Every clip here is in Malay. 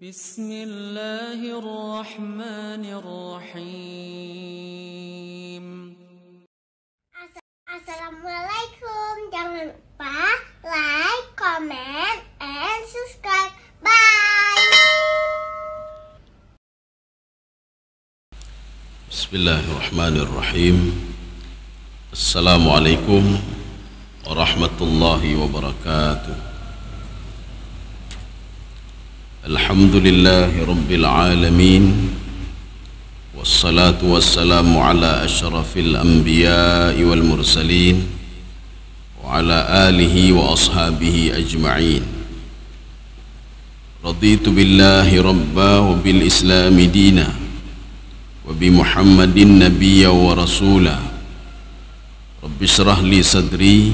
Bismillahirrahmanirrahim. Assalamualaikum. Jangan lupa like, comment, and subscribe. Bye. Bismillahirrahmanirrahim. Assalamualaikum warahmatullahi wabarakatuh. Alhamdulillahi rabbil alamin. Wassalatu wassalamu ala ashrafil anbiya'i wal mursalin wa ala alihi wa ashabihi ajma'in. Raditu billahi rabba wa bil islami dina wa bi muhammadin nabiyya wa rasula. Rabbi shrah li sadri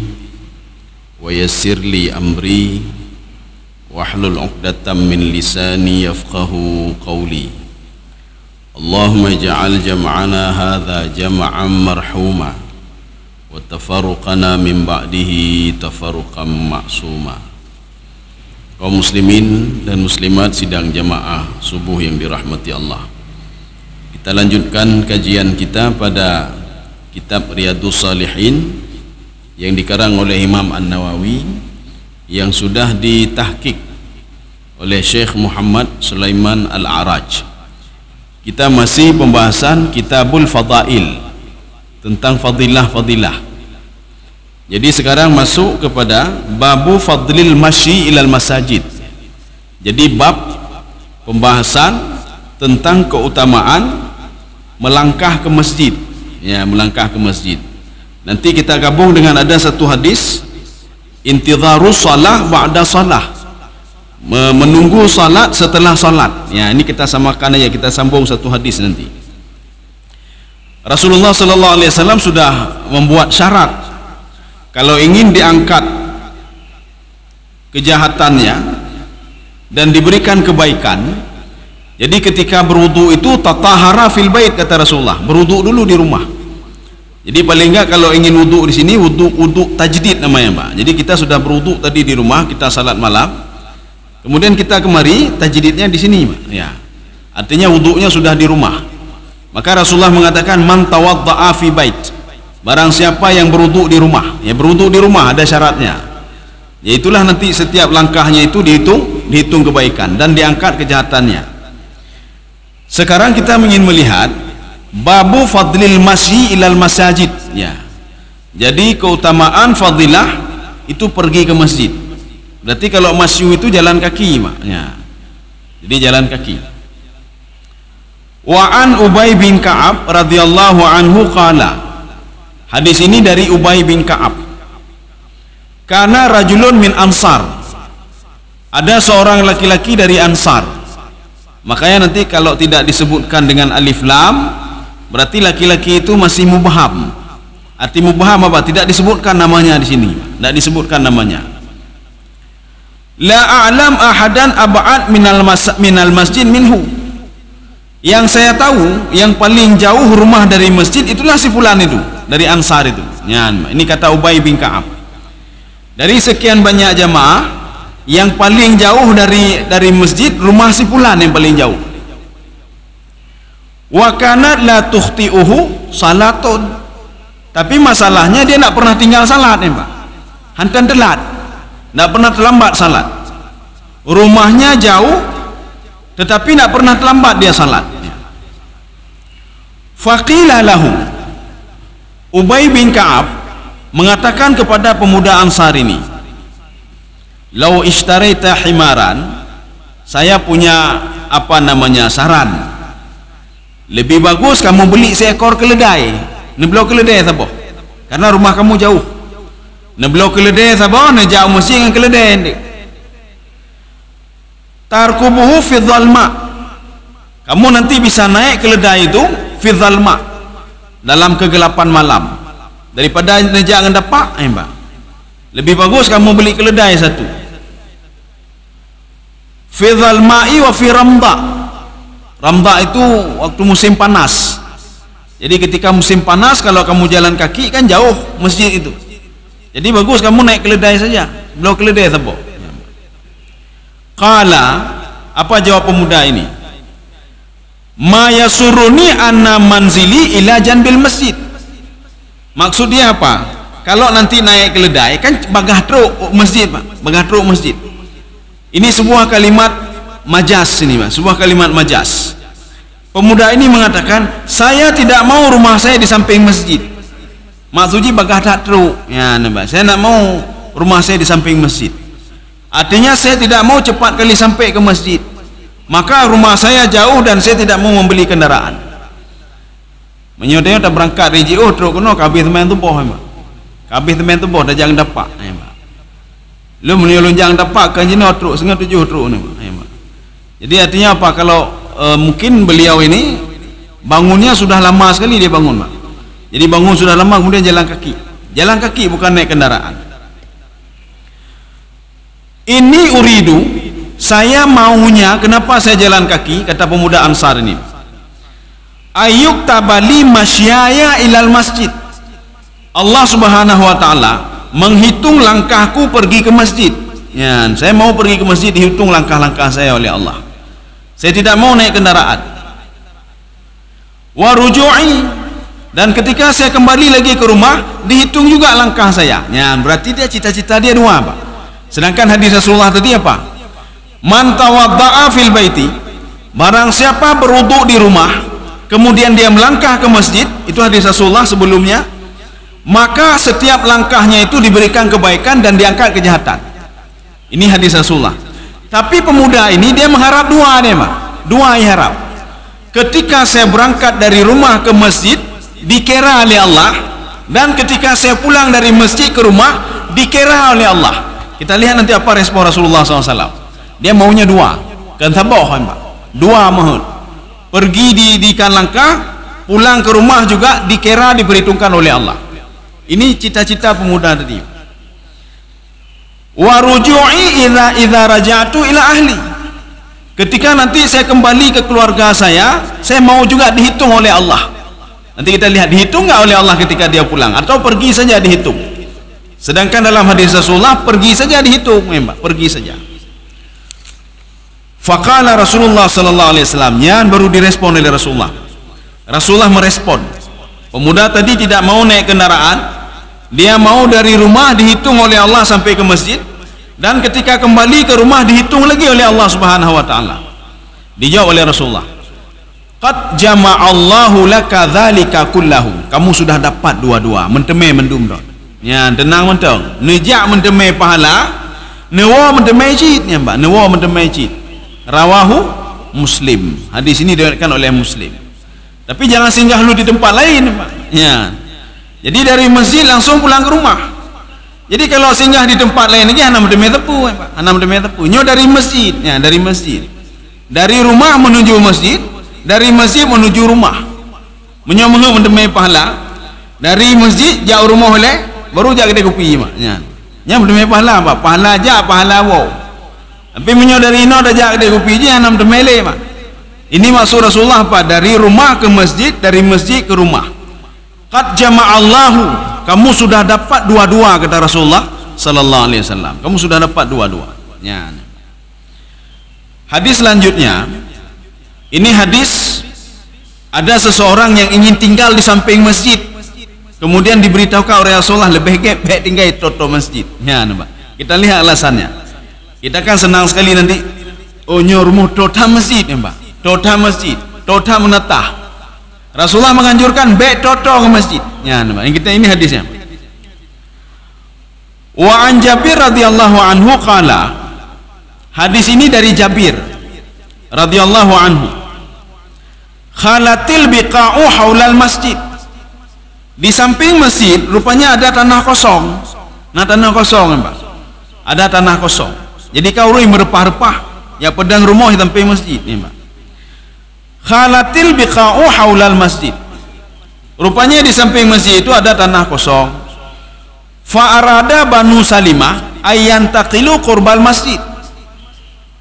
wa yassir li amri wahlul 'uqdatam min lisani yafqahu qawli. Allahumma ij'al jam'ana hadza jam'an marhuma wa tafarruqana min ba'dihi tafarruqan ma'suma. Kaum muslimin dan muslimat sidang jamaah subuh yang dirahmati Allah, kita lanjutkan kajian kita pada kitab Riyadhus Shalihin yang dikarang oleh Imam An-Nawawi, yang sudah ditahqiq oleh Syekh Muhammad Sulaiman Al-A'raj. Kita masih pembahasan Kitabul Fadail, tentang fadilah-fadilah. Jadi sekarang masuk kepada Babu Fadlil Masyi ilal Masajid. Jadi bab pembahasan tentang keutamaan melangkah ke masjid. Ya, melangkah ke masjid. Nanti kita gabung dengan ada satu hadis, intidharus salah ba'da salah, menunggu salat setelah salat. Ya, ini kita samakan aja, kita sambung satu hadis nanti. Rasulullah sallallahu alaihi wasallam sudah membuat syarat kalau ingin diangkat kejahatannya dan diberikan kebaikan. Jadi ketika berwudu itu tatahara fil bait, kata Rasulullah, berwudu dulu di rumah. Jadi paling enggak kalau ingin wudu di sini, wudu tajdid namanya, Pak. Jadi kita sudah berwudu tadi di rumah, kita salat malam, kemudian kita kemari, tajdidnya di sini, Pak. Ya. Artinya wudunya sudah di rumah. Maka Rasulullah mengatakan man tawadda'a fi bait. Barang siapa yang berwudu di rumah, ya berwudu di rumah ada syaratnya. Ya itulah nanti setiap langkahnya itu dihitung kebaikan dan diangkat kejahatannya. Sekarang kita ingin melihat Babu Fadlil Masyi ilal Masajid. Ya. Jadi keutamaan fadilah itu pergi ke masjid. Berarti kalau masyu itu jalan kaki, Mak. Ya. Jadi jalan kaki. Wa an Ubay bin Ka'ab radhiyallahu anhu qala. Hadis ini dari Ubay bin Ka'ab. Kana rajulun min Ansar. Ada seorang laki-laki dari Ansar. Makanya nanti kalau tidak disebutkan dengan alif lam, berarti laki-laki itu masih mubham. Arti mubham apa? Tidak disebutkan namanya di sini. Tidak disebutkan namanya. La a'lam ahadan ab'ad minal masjid minhu. Yang saya tahu yang paling jauh rumah dari masjid itulah si fulan itu, dari Ansar itu. Ya, ini kata Ubay bin Ka'ab. Dari sekian banyak jamaah, yang paling jauh dari masjid rumah si fulan yang paling jauh. Wa kanat la tukhti'uhu salatun. Tapi masalahnya dia tidak pernah tinggal salat, ya, Pak. Hantan telat, tidak pernah terlambat salat. Rumahnya jauh, tetapi tidak pernah terlambat dia salat. Faqila lahu, Ubay bin Ka'ab mengatakan kepada pemuda Ansar ini, lau ishtaraita himaran, saya punya saran. Lebih bagus kamu beli seekor keledai. Nebelo keledai sabo. Karena rumah kamu jauh. Nebelo keledai sabo, ne jauh mesti dengan keledai ni. Tarkubuhu fi dhalma. Kamu nanti bisa naik keledai itu fi dhalma, dalam kegelapan malam. Daripada nejak dengan dapak, Mbak. Lebih bagus kamu beli keledai satu. Fi dhalma'i wa fi ramda. Ramda itu waktu musim panas. Jadi ketika musim panas, kalau kamu jalan kaki kan jauh masjid itu. Jadi bagus kamu naik keledai saja. Belum keledai sabo. Qala Apa jawab pemuda ini? Ma yasuruni anna manzili ila janbil masjid. Maksudnya apa? Kalau nanti naik keledai kan bagah truk masjid, Pak. Bagah truk masjid. Ini sebuah kalimat majas ini, Pak. Sebuah kalimat majas. Pemuda ini mengatakan, saya tidak mau rumah saya di samping masjid. Maksudnya bagah tak truk. Ya, Pak. Saya nak mau rumah saya di samping masjid. Artinya saya tidak mau cepat kali sampai ke masjid. Maka rumah saya jauh dan saya tidak mau membeli kendaraan. Menyodanya tak berangkat dari JO truk kuno kabeh teman tu boh, Pak. Kabeh teman tu boh dah jangan dapat, Pak. Lu menyolong jangan dapat kan jenis truk setengah 7 truk ni, Pak. Jadi artinya apa? Kalau mungkin beliau ini bangunnya sudah lama sekali dia bangun, Pak. Jadi bangun sudah lama kemudian jalan kaki. Jalan kaki bukan naik kendaraan. Ini uridu, saya maunya kenapa saya jalan kaki, kata pemuda Ansar ini. Ayyuk tabali masyaya ilal masjid. Allah Subhanahu wa taala menghitung langkahku pergi ke masjid. Ya, saya mau pergi ke masjid dihitung langkah-langkah saya oleh Allah. Saya tidak mau naik kendaraan. Wa ruju'i, dan ketika saya kembali lagi ke rumah dihitung juga langkah saya. Ya, berarti dia cita-cita dia dua, Pak. Sedangkan hadis Rasulullah tadi apa? Man tawadda'a fil baiti, barang siapa berwudu di rumah kemudian dia melangkah ke masjid, itu hadis Rasulullah sebelumnya, maka setiap langkahnya itu diberikan kebaikan dan diangkat kejahatan. Ini hadis Rasulullah. Tapi pemuda ini dia mengharap dua nih, Pak. Dua harap. Ketika saya berangkat dari rumah ke masjid dikira oleh Allah, dan ketika saya pulang dari masjid ke rumah dikira oleh Allah. Kita lihat nanti apa respon Rasulullah SAW. Dia maunya dua, kan tabah, Pak. Dua mohon. Pergi didikan langkah, pulang ke rumah juga dikira diperhitungkan oleh Allah. Ini cita-cita pemuda tadi. Wa ruju'i idza raja'tu ila ahli. Ketika nanti saya kembali ke keluarga saya mau juga dihitung oleh Allah. Nanti kita lihat dihitung enggak oleh Allah ketika dia pulang atau pergi saja dihitung. Sedangkan dalam hadis Rasulullah pergi saja dihitung, Mbak, pergi saja. Faqala Rasulullah sallallahu alaihi wasallam, yang baru direspon oleh Rasulullah. Rasulullah merespon. Pemuda tadi tidak mau naik kendaraan, dia mau dari rumah dihitung oleh Allah sampai ke masjid, dan ketika kembali ke rumah dihitung lagi oleh Allah Subhanahu wa taala. Dijawab oleh Rasulullah, qad jama'allahu laka dzalika kullahu. Kamu sudah dapat dua-dua, mentemai mendum dah. Ya, tenang mentang. Nejak mentemai pahala, newa mentemai cid, ya, Mbak. Newa mentemai cid. Rawahu Muslim. Hadis ini diriwayatkan oleh Muslim. Tapi jangan singgah lu di tempat lain, Pak. Ya. Jadi dari masjid langsung pulang ke rumah. Jadi kalau singgah di tempat lain lagi anak mentemai tepu, Pak. Anak mentemai tepu. Nyo dari masjid, ya, dari masjid. Dari rumah menuju masjid, dari masjid menuju rumah. Menyo mentemai pahala. Dari masjid jauh rumah oleh baru jak kedai kopi, Mak. Ya. Nya mentemai pahala, Pak. Pahala aja, pahala wow. Tapi menyo dari ino dah jak kedai kopi je anam temele, Mak. Ini maksud Rasulullah, Pak, dari rumah ke masjid, dari masjid ke rumah. Qad jama'allahu, kamu sudah dapat dua-dua, kata Rasulullah sallallahu alaihi wasallam. Kamu sudah dapat dua-dua. Ya. Hadis selanjutnya, ini hadis ada seseorang yang ingin tinggal di samping masjid. Kemudian diberitahukan oleh Rasulullah lebih baik tinggal di toto masjid. Ya, nampak. Kita lihat alasannya. Kita kan senang sekali nanti, oh nyormu tota masjid, nampak. Tota masjid, tota menetah. Rasulullah menganjurkan baik toto ke masjid. Ya, nampak. Yang kita ini hadisnya. Wa an Jabir radhiyallahu anhu qala. Hadis ini dari Jabir radhiyallahu anhu. Khalatil biqa'u haulal masjid. Di samping masjid rupanya ada tanah kosong. Nah, tanah kosong, Pak. Ada tanah kosong. Jadi kau rui merepah-repah ya pedang rumah di samping masjid ni, Pak. Khalatil biqa'u haulal masjid. Rupanya di samping masjid itu ada tanah kosong. Fa arada Banu Salimah ayantaqilu qurbal masjid.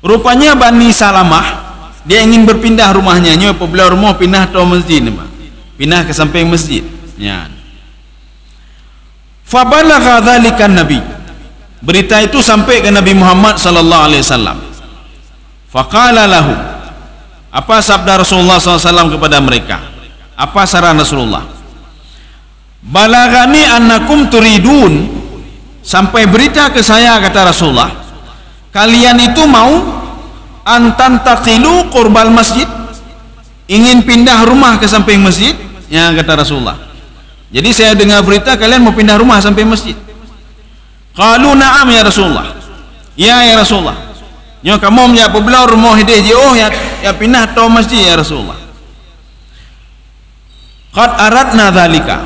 Rupanya Bani Salamah dia ingin berpindah rumahnya, nyo apabila rumah pindah ke masjid ni, Pak. Pindah ke samping masjid. Ya. Fa balagha dzalika Nabi. Berita itu sampai ke Nabi Muhammad sallallahu alaihi wasallam. Faqala lahu, apa sabda Rasulullah SAW kepada mereka? Apa saran Rasulullah? Balagani annakum turidun, sampai berita ke saya, kata Rasulullah, kalian itu mau antantaqilu qurbal masjid, ingin pindah rumah ke samping masjid, ya, kata Rasulullah. Jadi saya dengar berita kalian mau pindah rumah sampai masjid. Qalu na'am ya Rasulullah. Ya Rasulullah. Nyo kamu punya pebelau rumah hidih je, oh ya pindah to masjid ya Rasulullah. Qad aradna dzalika,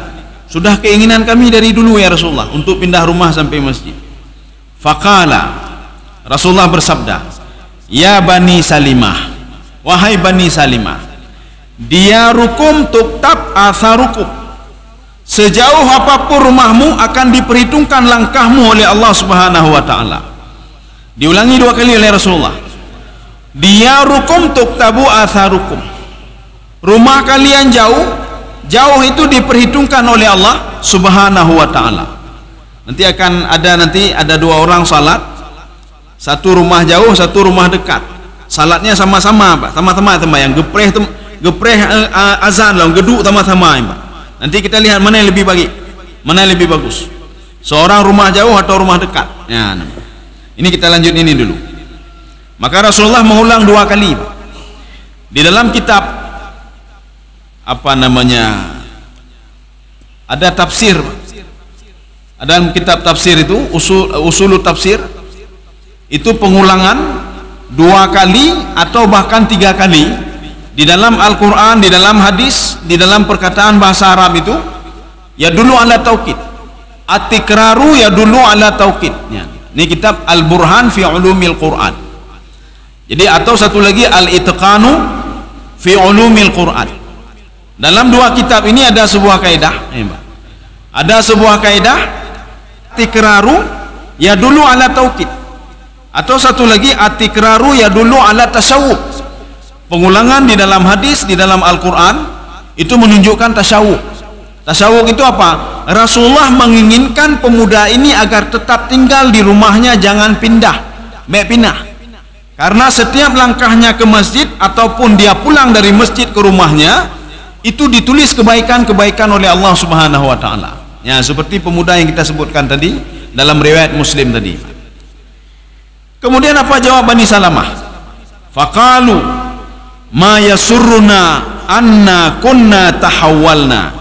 sudah keinginan kami dari dulu ya Rasulullah untuk pindah rumah sampai masjid. Faqala, Rasulullah bersabda, ya Bani Salimah, wahai Bani Salimah, diyarukum tuktab atharukum, sejauh apapun rumahmu akan diperhitungkan langkahmu oleh Allah Subhanahu wa taala. Diulangi 2 kali oleh Rasulullah. Diyarukum tuktabu atharukum, rumah kalian jauh itu diperhitungkan oleh Allah Subhanahu wa taala. Nanti ada 2 orang salat, satu rumah jauh, satu rumah dekat. Salatnya sama-sama, Pak. Sama-sama yang gepreh azan lah, geduk sama-sama, Pak. Nanti kita lihat mana yang lebih baik, mana yang lebih bagus. Seorang rumah jauh atau rumah dekat. Ya, ini kita lanjut ini dulu. Maka Rasulullah mengulang 2 kali, Pak. Di dalam kitab ada tafsir. Dalam kitab tafsir itu usul tafsir itu pengulangan 2 kali atau bahkan 3 kali di dalam Al-Quran, di dalam hadis, di dalam perkataan bahasa Arab itu ya dulu ala taukid, at-tikraru ya dulu ala taukid. Ini kitab Al-Burhan fi Ulumil Quran. Jadi atau satu lagi Al-Itqanu fi Ulumil Quran. Dalam 2 kitab ini ada sebuah kaidah, ada sebuah kaidah tikraru ya dulu ala taukid, atau satu lagi at-tikraru ya dulu ala tasyawuq. Pengulangan di dalam hadis, di dalam Al-Quran itu menunjukkan tasyawuq. Tasyawuq itu apa? Rasulullah menginginkan pemuda ini agar tetap tinggal di rumahnya, jangan pindah. Karena setiap langkahnya ke masjid ataupun dia pulang dari masjid ke rumahnya itu ditulis kebaikan-kebaikan oleh Allah Subhanahu wa taala. Ya, seperti pemuda yang kita sebutkan tadi dalam riwayat Muslim tadi. Kemudian apa jawab Bani Salamah? Faqalu ma yasurruna anna kunna tahawwalna.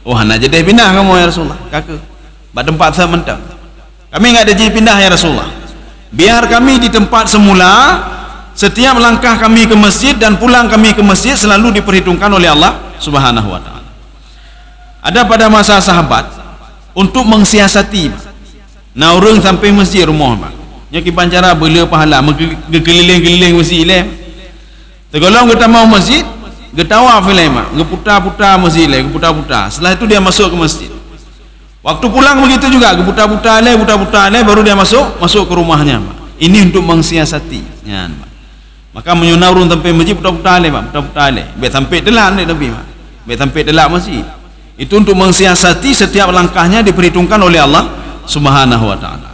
Oh, nak jadi pindah kamu ya Rasulullah, kakak. Bak tempat saya mentang. Kami enggak ada jadi pindah ya Rasulullah. Biar kami di tempat semula, setiap langkah kami ke masjid dan pulang kami ke masjid selalu diperhitungkan oleh Allah Subhanahu wa taala. Ada pada masa sahabat untuk mengsiasati. Nah, orang sampai masjid rumah, Pak. Nya kipan cara bela pahala keliling-keliling masjid le. Tegolong kita mau masjid, getawaf le, Mak. Geputar-putar masjid le, geputar-putar. Setelah itu dia masuk ke masjid. Waktu pulang begitu juga, geputar-putar le, baru dia masuk ke rumahnya, Mak. Ini untuk mengsiasati. Ya, Mak. Maka menyunah urun sampai masjid putar-putar le, Mak. Putar-putar le. Biar sampai delak ni tapi, Mak. Biar sampai delak masjid. Itu untuk mengsiasati setiap langkahnya diperhitungkan oleh Allah Subhanahu wa taala.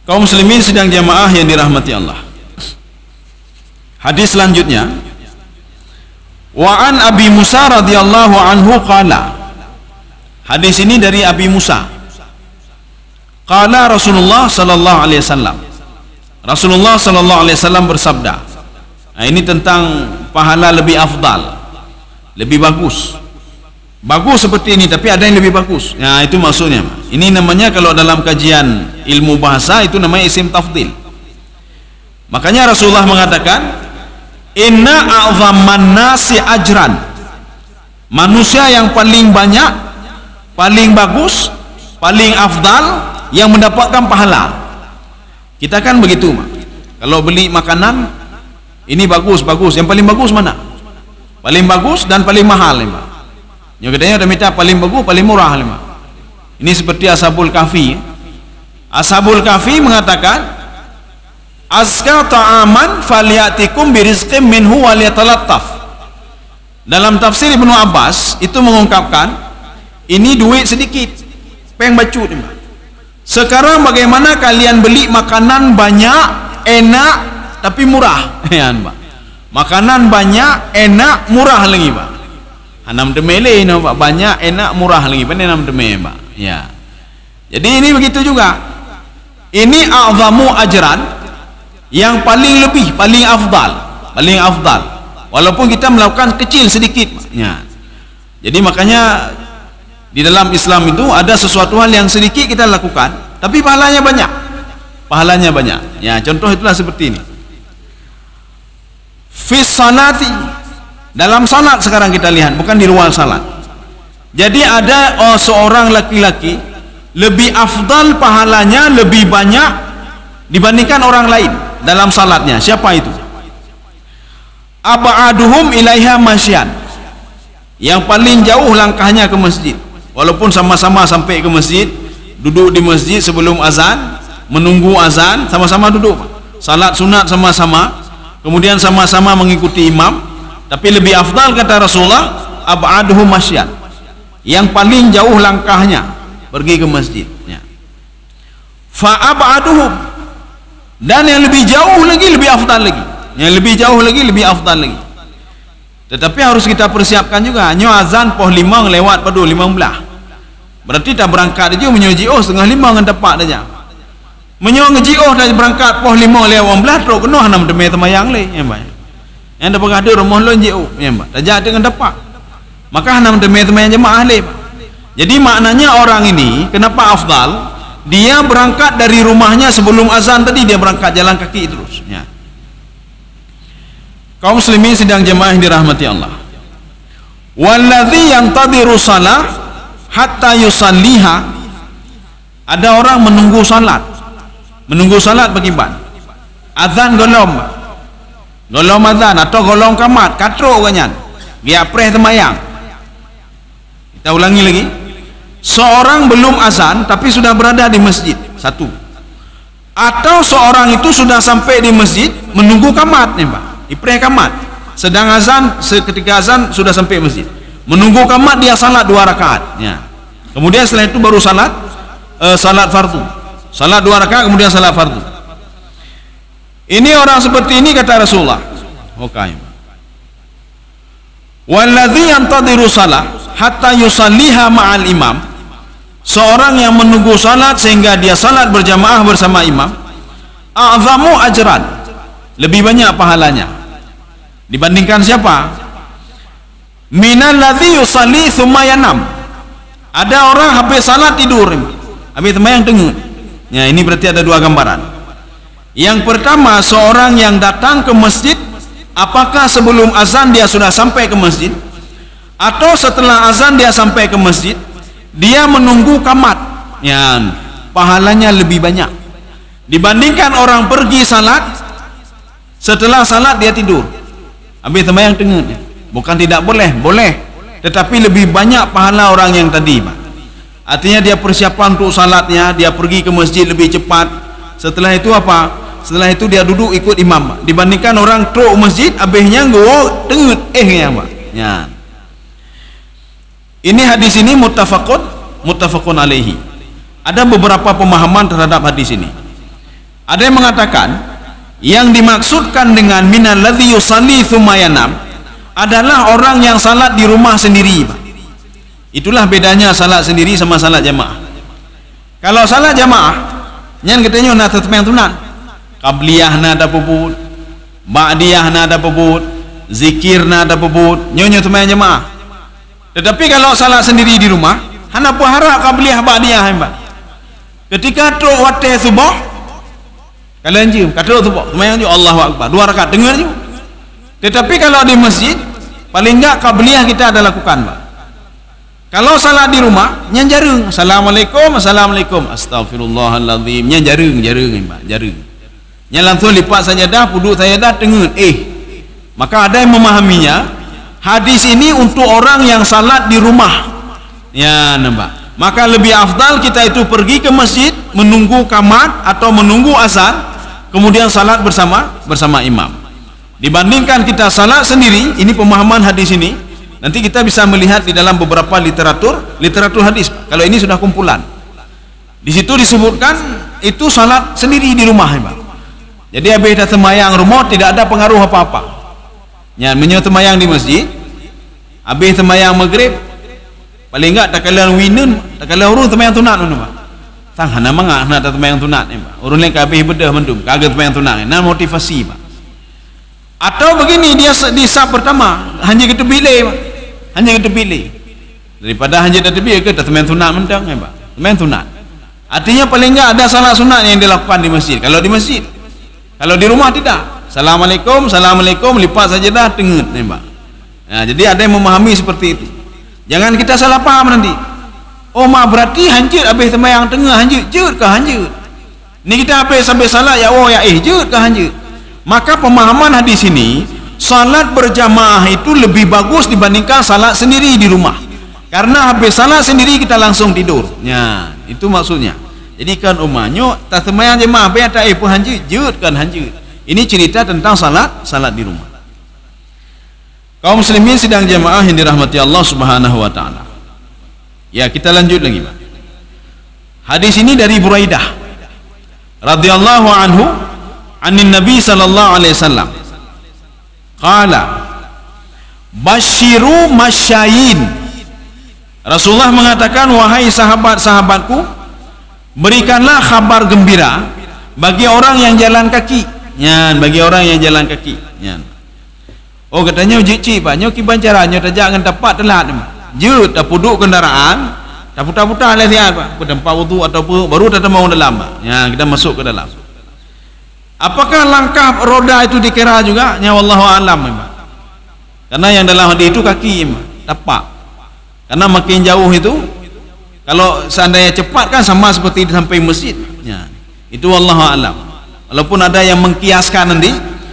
Kaum muslimin sidang jamaah yang dirahmati Allah. Hadis selanjutnya, wa an Abi Musa radhiyallahu anhu qala. Hadis ini dari Abi Musa. Qala Rasulullah sallallahu alaihi wasallam. Rasulullah sallallahu alaihi wasallam bersabda. Nah, ini tentang pahala lebih afdal, lebih bagus. Bagus seperti ini tapi ada yang lebih bagus. Nah, itu maksudnya. Ini namanya kalau dalam kajian ilmu bahasa itu namanya isim tafdil. Makanya Rasulullah mengatakan, inna a'zaman nasi ajran, manusia yang paling banyak, paling bagus, paling afdal yang mendapatkan pahala. Kita kan begitu, Mak. Kalau beli makanan ini bagus, yang paling bagus mana? Paling bagus dan paling mahal, Mak. Yang katanya ada minta paling bagus, paling murah, Mak. Ini seperti Ashabul Kahfi. Ashabul Kahfi mengatakan, azka ta'aman falyatikum birizqim minhu waliyatalattaf. Dalam tafsir Ibnu Abbas itu mengungkapkan, ini duit sedikit, peng bacut, Mak. Sekarang bagaimana kalian beli makanan banyak, enak, tapi murah. Ya, Pak. Makanan banyak, enak, murah lagi, Pak. Hanam temele no, Pak. Banyak, enak, murah lagi. Pak, hanam temele, Pak. Ya. Jadi ini begitu juga. Ini a'zamu ajran, yang paling lebih, paling afdal, paling afdal. Walaupun kita melakukan kecil sedikit. Ya. Jadi makanya di dalam Islam itu ada sesuatu hal yang sedikit kita lakukan, tapi pahalanya banyak. Pahalanya banyak. Ya, contoh itulah seperti ini. Fis salati, dalam salat sekarang kita lihat, bukan di luar salat. Jadi ada seorang laki-laki lebih afdal pahalanya, lebih banyak dibandingkan orang lain dalam salatnya. Siapa itu? Ab'aduhum ilaiha masyan, yang paling jauh langkahnya ke masjid. Walaupun sama-sama sampai ke masjid, duduk di masjid sebelum azan, menunggu azan, sama-sama duduk. Salat sunat sama-sama, kemudian sama-sama mengikuti imam. Tapi lebih afdal kata Rasulullah, ab'aduhum masyan, yang paling jauh langkahnya pergi ke masjid. Ya. Fa'ab'aduhum, dan yang lebih jauh lagi lebih afdal lagi. Yang lebih jauh lagi lebih afdal lagi. Tetapi harus kita persiapkan juga. Nyo azan poh 5 lewat pada 15. Berarti tak berangkat aja menyo jio setengah 5 ngan tepat aja. Menyo ngejio dah berangkat poh 5 lewat 15 terus kena hanam demi temayang le, ya Pak. Yang dapat ada rumah lon jio, ya Pak. Tak jadi dengan tepat. Maka hanam demi temayang jemaah le, Pak. Jadi maknanya orang ini kenapa afdal? Dia berangkat dari rumahnya sebelum azan tadi, dia berangkat jalan kaki terus, ya. Kaum muslimin sidang jemaah yang dirahmati Allah. Walladzi yantadiru salah hatta yusalliha, ada orang menunggu salat. Menunggu salat bagaimana? Azan golom azan atau golong kamat, katro kanyan. Dia preh temayang. Kita ulangi lagi. Seorang belum azan tapi sudah berada di masjid. Satu. Atau seorang itu sudah sampai di masjid menunggu kamat nih, Pak. Ipreh kamat, sedang azan, seketika azan sudah sampai masjid, menunggu kamat, dia salat 2 rakaat, ya. Kemudian setelah itu baru salat salat fardu, salat 2 rakaat kemudian salat fardu. Ini orang seperti ini kata Rasulullah, okay. Walladzi yantadiru salah hatta yusalliha ma'al imam, seorang yang menunggu salat sehingga dia salat berjamaah bersama imam, a'zamu ajran, lebih banyak pahalanya dibandingkan siapa? Minal ladzi yusalli tsumma yanam, ada orang habis salat tidur, habis sembahyang tengah. Ya, ini berarti ada 2 gambaran. Yang pertama, seorang yang datang ke masjid, apakah sebelum azan dia sudah sampai ke masjid, atau setelah azan dia sampai ke masjid, dia menunggu kamat. Ya, pahalanya lebih banyak dibandingkan orang pergi salat, setelah salat dia tidur, habis sembahyang tengah. Bukan tidak boleh, boleh, tetapi lebih banyak pahala orang yang tadi, Pak. Artinya dia persiapan untuk salatnya, dia pergi ke masjid lebih cepat. Setelah itu apa? Setelah itu dia duduk ikut imam, Pak. Dibandingkan orang truk masjid habisnya go tengah ya, Pak. Ya. Ini hadis ini muttafaqun alaihi. Ada beberapa pemahaman terhadap hadis ini. Ada yang mengatakan yang dimaksudkan dengan minal ladzi yusalli tsumma yanam adalah orang yang salat di rumah sendiri, Pak. Itulah bedanya salat sendiri sama salat jamaah. Kalau salat jamaah, nyan katanya nak tetmayang tunan, qabliyah na ada puput, ba'diyah na ada puput, zikir na ada puput, nyonya temayang jamaah. Tetapi kalau salat sendiri di rumah, hana puharap qabliyah ba'diyah, Pak. Ketika tu wate subuh, kalian cium, kata tu temayang ju Allahu Akbar, 2 rakaat dengar ju. Tetapi kalau di masjid, paling enggak qabliyah kita ada lakukan, Pak. Kalau salat di rumah, nyan jarang. Assalamualaikum, assalamualaikum, astagfirullahaladzim, nyan jarang, Pak, jarang. Nyan langsung lipat sajadah, puduk sajadah, dengar. Maka ada yang memahaminya, hadis ini untuk orang yang salat di rumah. Ya, nampak. Maka lebih afdal kita itu pergi ke masjid, menunggu qamat atau menunggu azan, kemudian salat bersama imam. Dibandingkan kita salat sendiri, ini pemahaman hadis ini. Nanti kita bisa melihat di dalam beberapa literatur hadis. Kalau ini sudah kumpulan. Di situ disebutkan itu salat sendiri di rumah, Pak. Jadi habis dah semayang rumah tidak ada pengaruh apa-apa. Ya, menyo semayang di masjid, habis semayang maghrib, paling enggak tak kala winun, tak kala urun semayang sunat nu Pak. Sang hana mangah nak semayang sunat ni Pak. Urun lain habis bedah mendum, kagak semayang sunat ni. Nah motivasi Pak. Atau begini, dia di sab pertama hanya kita pilih Pak. Hanya kita pilih. Daripada hanya kita pilih ke semayang sunat mendang ni Pak. Semayang sunat. Artinya paling enggak ada salat sunat yang dilakukan di masjid. Kalau di masjid, kalau di rumah tidak. Assalamualaikum, assalamualaikum, lipat sajadah tengut ni Pak. Nah, jadi ada yang memahami seperti itu. Jangan kita salah paham nanti. Oh mak berarti hancur habis sembahyang tengah hancur, jut ke hancur. Ni kita habis sampai salat ya oh ya jut ke hancur. Maka pemahaman hadis ini, salat berjamaah itu lebih bagus dibandingkan salat sendiri di rumah. Karena habis salat sendiri kita langsung tidur. Ya, itu maksudnya. Jadi kan umanyo tak sembahyang jemaah apa tak pun hancur, jut kan hancur. Ini cerita tentang salat di rumah. Kaum muslimin sidang jamaah yang dirahmati Allah Subhanahu wa taala. Ya, kita lanjut lagi, Pak. Hadis ini dari Buraidah radhiyallahu anhu anin Nabi sallallahu alaihi wasallam. Qala basyiru masyayin. Rasulullah mengatakan, wahai sahabat-sahabatku, berikanlah kabar gembira bagi orang yang jalan kaki. Nyan, bagi orang yang jalan kaki. Nyan. Oh katanya uji Pak, nyo kiban caranya tajak ngan tepat telat. Jut dah puduk kendaraan, dah putar-putar lah siat Pak. Tempat wudu atau apa, baru dah mau dalam Pak. Ya, kita masuk ke dalam. Apakah langkah roda itu dikira juga? Nya wallahu alam Pak. Karena yang dalam hadis itu kaki Pak, tapak. Karena makin jauh itu, kalau seandainya cepat kan sama seperti sampai masjid. Ya. Itu wallahu alam. Walaupun ada yang mengkiaskan nanti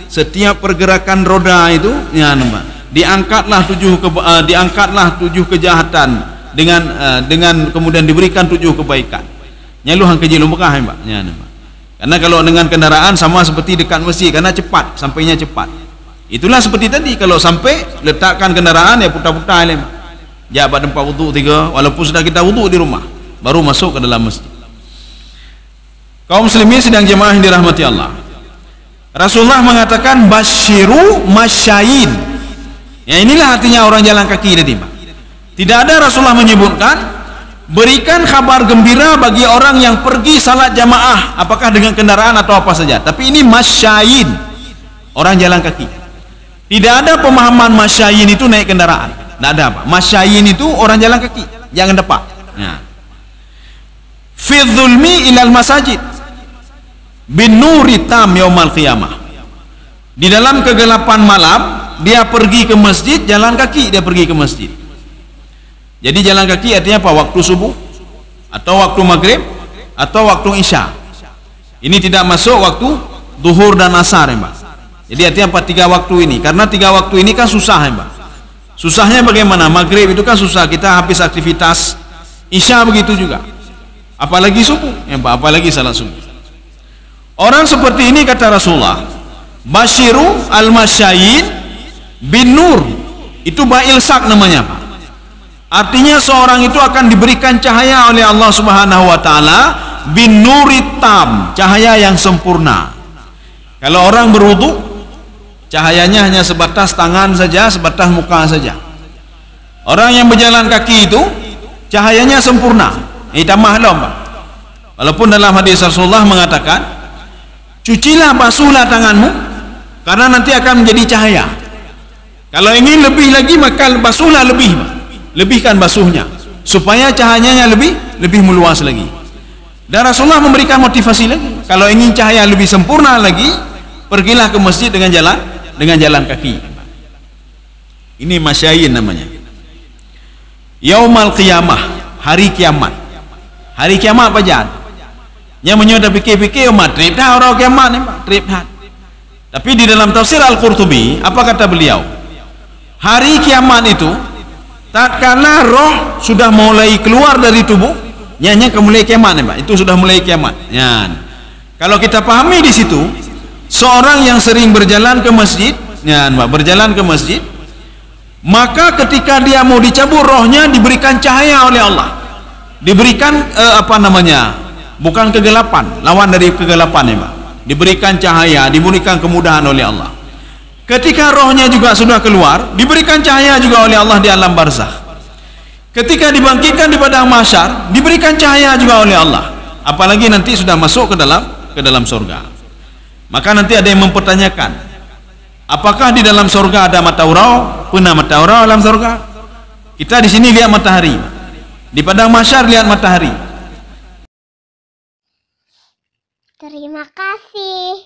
setiap pergerakan roda itu ya nampak diangkatlah tujuh kejahatan dengan kemudian diberikan 7 kebaikan. Nyalu hang keji lumpakah Pak. Ya nampak. Karena kalau dengan kendaraan sama seperti dekat masjid karena cepat, sampainya cepat. Itulah seperti tadi kalau sampai letakkan kendaraan ya putar-putar lem. Jabat tempat wudu 3 walaupun sudah kita wudu di rumah baru masuk ke dalam masjid. Kaum muslimin sidang jemaah yang dirahmati Allah. Rasulullah mengatakan basyiru masyayin. Ya inilah artinya orang jalan kaki tadi Pak. Tidak ada Rasulullah menyebutkan berikan kabar gembira bagi orang yang pergi salat jamaah apakah dengan kendaraan atau apa saja. Tapi ini masyayin, orang jalan kaki. Tidak ada pemahaman masyayin itu naik kendaraan. Tidak ada Pak. Masyayin itu orang jalan kaki, jangan depan. Ya. Fi dzulmi ilal masajid bin nuri tam yaumal qiyamah. Di dalam kegelapan malam dia pergi ke masjid, jalan kaki dia pergi ke masjid. Jadi jalan kaki artinya apa? Waktu subuh atau waktu maghrib atau waktu isya. Ini tidak masuk waktu duhur dan asar ya Mbak. Jadi artinya apa 3 waktu ini? Karena 3 waktu ini kan susah ya Mbak. Susahnya bagaimana? Maghrib itu kan susah, kita habis aktivitas. Isya begitu juga. Apalagi subuh ya Mbak, apalagi salat subuh. Orang seperti ini kata Rasulullah, basyiru al-masyayin bin nur. Itu ba'ilsak namanya Pak. Artinya seorang itu akan diberikan cahaya oleh Allah Subhanahu wa taala bin nuritam, cahaya yang sempurna. Kalau orang berwudu, cahayanya hanya sebatas tangan saja, sebatas muka saja. Orang yang berjalan kaki itu cahayanya sempurna. Ini tamahlah Pak. Walaupun dalam hadis Rasulullah mengatakan, cucilah, basuhlah tanganmu karena nanti akan menjadi cahaya. Kalau ingin lebih lagi maka basuhlah lebih, lebihkan basuhnya supaya cahayanya lebih meluas lagi. Dan Rasulullah memberikan motivasi lagi, kalau ingin cahaya lebih sempurna lagi, pergilah ke masjid dengan jalan kaki. Ini masyayin namanya. Yaumal qiyamah, hari kiamat. Hari kiamat apa jahat? Yang menyoda fikir-fikir umat trip dah orang kiamat ni Pak, trip dah. Tapi di dalam tafsir Al-Qurtubi apa kata beliau? Hari kiamat itu tatkala roh sudah mulai keluar dari tubuh, nyanya mulai kiamat ni Pak. Itu sudah mulai kiamat. Ya. Kalau kita pahami di situ, seorang yang sering berjalan ke masjid, ya Pak, berjalan ke masjid, maka ketika dia mau dicabut rohnya diberikan cahaya oleh Allah. Diberikan bukan kegelapan, lawan dari kegelapan ya Pak. diberikan cahaya, diberikan kemudahan oleh Allah. Ketika rohnya juga sudah keluar, diberikan cahaya juga oleh Allah di alam barzakh. Ketika dibangkitkan di padang mahsyar, diberikan cahaya juga oleh Allah. Apalagi nanti sudah masuk ke dalam surga. Maka nanti ada yang mempertanyakan, apakah di dalam surga ada mata urau? Pernah mata urau dalam surga? Kita di sini lihat matahari, di padang mahsyar lihat matahari. Terima kasih.